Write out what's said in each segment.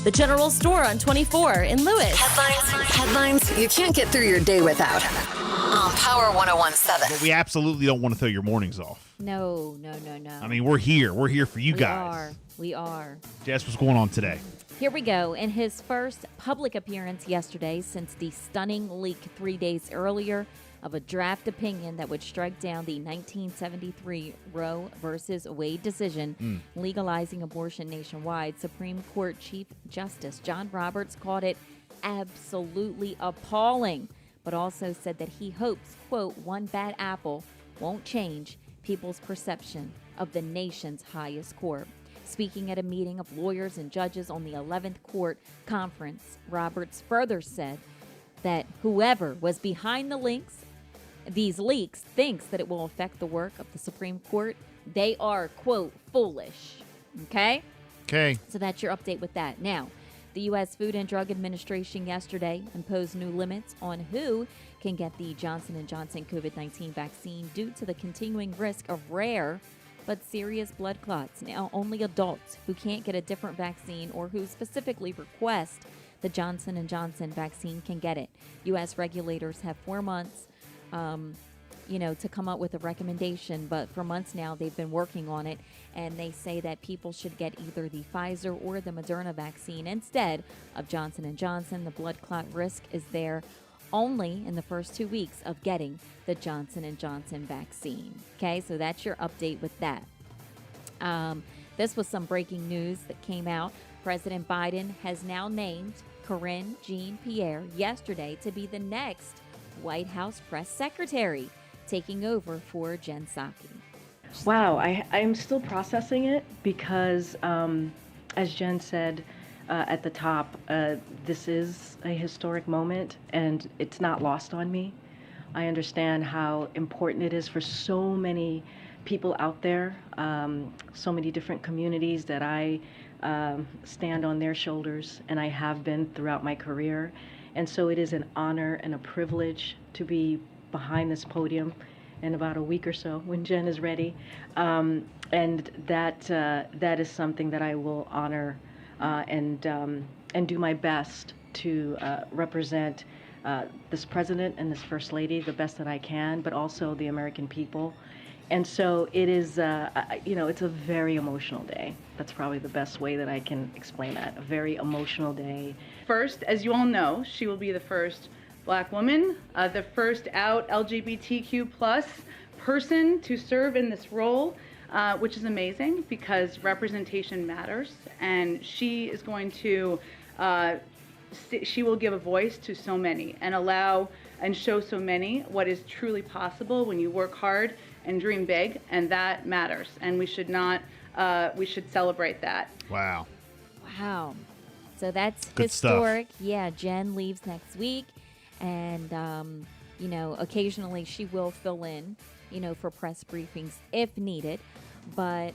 The General Store on 24 in Lewis. Headlines you can't get through your day without. On Power 101.7. But we absolutely don't want to throw your mornings off. No. I mean, we're here. We're here for you guys. We are. Jess, what's going on today? Here we go. In his first public appearance yesterday since the stunning leak 3 days earlier of a draft opinion that would strike down the 1973 Roe versus Wade decision legalizing abortion nationwide, Supreme Court Chief Justice John Roberts called it absolutely appalling, but also said that he hopes, quote, one bad apple won't change people's perception of the nation's highest court. Speaking at a meeting of lawyers and judges on the 11th Court Conference, Roberts further said that whoever was behind these leaks thinks that it will affect the work of the Supreme Court. They are, quote, foolish. Okay? Okay. So that's your update with that. Now, the U.S. Food and Drug Administration yesterday imposed new limits on who can get the Johnson & Johnson COVID-19 vaccine due to the continuing risk of rare but serious blood clots. Now, only adults who can't get a different vaccine or who specifically request the Johnson & Johnson vaccine can get it. U.S. regulators have 4 months to come up with a recommendation, but for months now they've been working on it, and they say that people should get either the Pfizer or the Moderna vaccine instead of Johnson & Johnson. The blood clot risk is there only in the first 2 weeks of getting the Johnson & Johnson vaccine. Okay, so that's your update with that. This was some breaking news that came out. President Biden has now named Karine Jean-Pierre yesterday to be the next White House press secretary, taking over for Jen Psaki. Wow, I'm still processing it because, as Jen said at the top, this is a historic moment and it's not lost on me. I understand how important it is for so many people out there, so many different communities that I stand on their shoulders, and I have been throughout my career. And so it is an honor and a privilege to be behind this podium in about a week or so when Jen is ready. And that is something that I will honor and do my best to represent this president and this first lady the best that I can, but also the American people. And so it is, it's a very emotional day. That's probably the best way that I can explain that. A very emotional day. First, as you all know, she will be the first Black woman, the first out LGBTQ plus person to serve in this role, which is amazing because representation matters. And she is going to, she will give a voice to so many and allow and show so many what is truly possible when you work hard and dream big, and that matters. And we should not, we should celebrate that. Wow. So that's good historic. Stuff. Yeah, Jen leaves next week. And, occasionally she will fill in, for press briefings if needed. But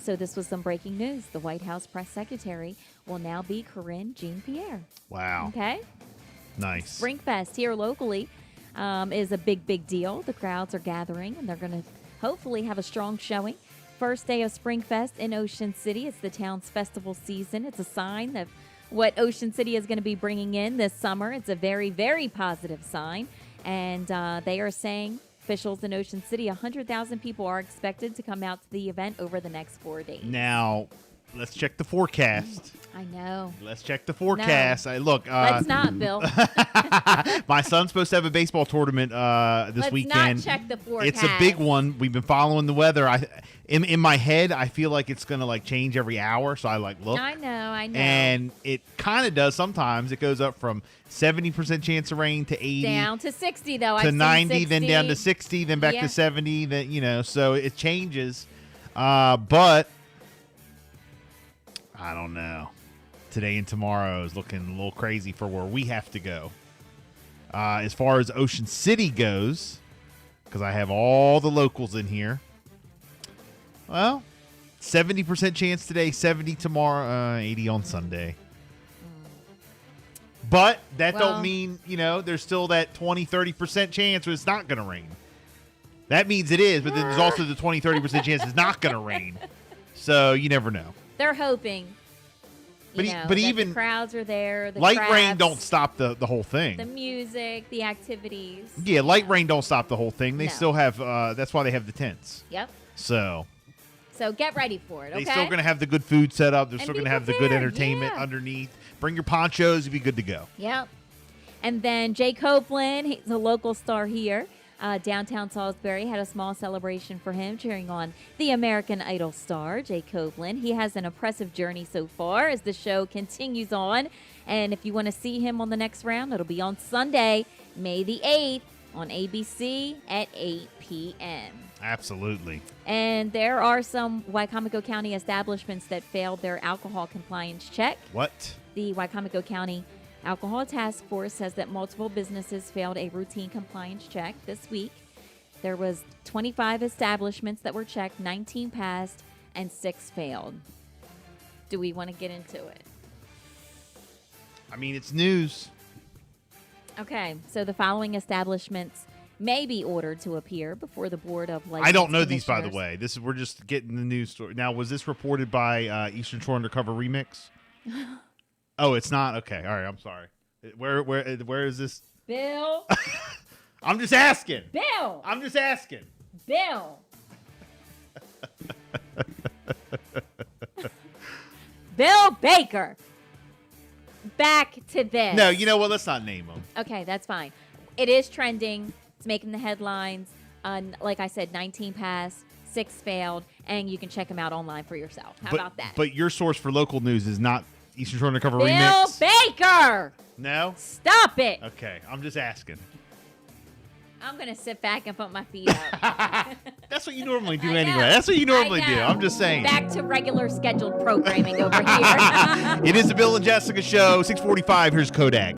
so this was some breaking news. The White House press secretary will now be Karine Jean-Pierre. Wow. Okay. Nice. Springfest here locally is a big deal. The crowds are gathering, and they're going to hopefully have a strong showing. First day of Springfest in Ocean City. It's the town's festival season. It's a sign of what Ocean City is going to be bringing in this summer. It's a very, very positive sign. And they are saying, officials in Ocean City, 100,000 people are expected to come out to the event over the next 4 days. Now, let's check the forecast. I know. Let's check the forecast. No. Look, let's not, Bill. my son's supposed to have a baseball tournament this weekend. Let's not check the forecast. It's a big one. We've been following the weather. In my head, I feel like it's going to change every hour. So I look. I know. And it kind of does sometimes. It goes up from 70% chance of rain to 80. Down to 60, though. To 90, then down to 60, then back to 70. Then, so it changes. But I don't know. Today and tomorrow is looking a little crazy for where we have to go. As far as Ocean City goes, because I have all the locals in here. Well, 70% chance today, 70 tomorrow, 80 on Sunday. But that don't mean, there's still that 20, 30% chance where it's not going to rain. That means it is, but then there's also the 20, 30% chance it's not going to rain. So you never know. They're hoping. But, You know, but that even the crowds are there. The light rain crafts, don't stop the whole thing. the music, the activities. Yeah, light rain don't stop the whole thing. They No. still have. That's why they have the tents. Yep. So So get ready for it. Okay. they're still going to have the good food set up. They're And still be going to have the good prepared, entertainment yeah. underneath. Bring your ponchos. You'll be good to go. Yep. And then Jay Copeland, he's a local star here. Downtown Salisbury had a small celebration for him, cheering on the American Idol star, Jay Copeland. He has an impressive journey so far as the show continues on. And if you want to see him on the next round, it'll be on Sunday, May the 8th on ABC at 8 p.m. Absolutely. And there are some Wycomico County establishments that failed their alcohol compliance check. What? The Wycomico County Alcohol Task Force says that multiple businesses failed a routine compliance check this week. There was 25 establishments that were checked, 19 passed, and 6 failed. Do we want to get into it? I mean, it's news. Okay, so the following establishments may be ordered to appear before the Board of License I don't know these, by the Commissioners. way. We're just getting the news story. Now, was this reported by Eastern Shore Undercover Remix? Oh, it's not? Okay. All right. I'm sorry. Where is this? Bill. I'm just asking. Bill. I'm just asking. Bill. Bill Baker. Back to this. No, you know what? Let's not name them. Okay, that's fine. It is trending. It's making the headlines. Like I said, 19 passed, 6 failed, and you can check them out online for yourself. How about that? But your source for local news is not Eastern Shore Undercover Bill Remix? Baker! No? Stop it! Okay. I'm just asking. I'm going to sit back and put my feet up. That's what you normally do I anyway. know. That's what you normally I do. know. I'm just saying. Back to regular scheduled programming over here. It is the Bill and Jessica Show, 645. Here's Kodak.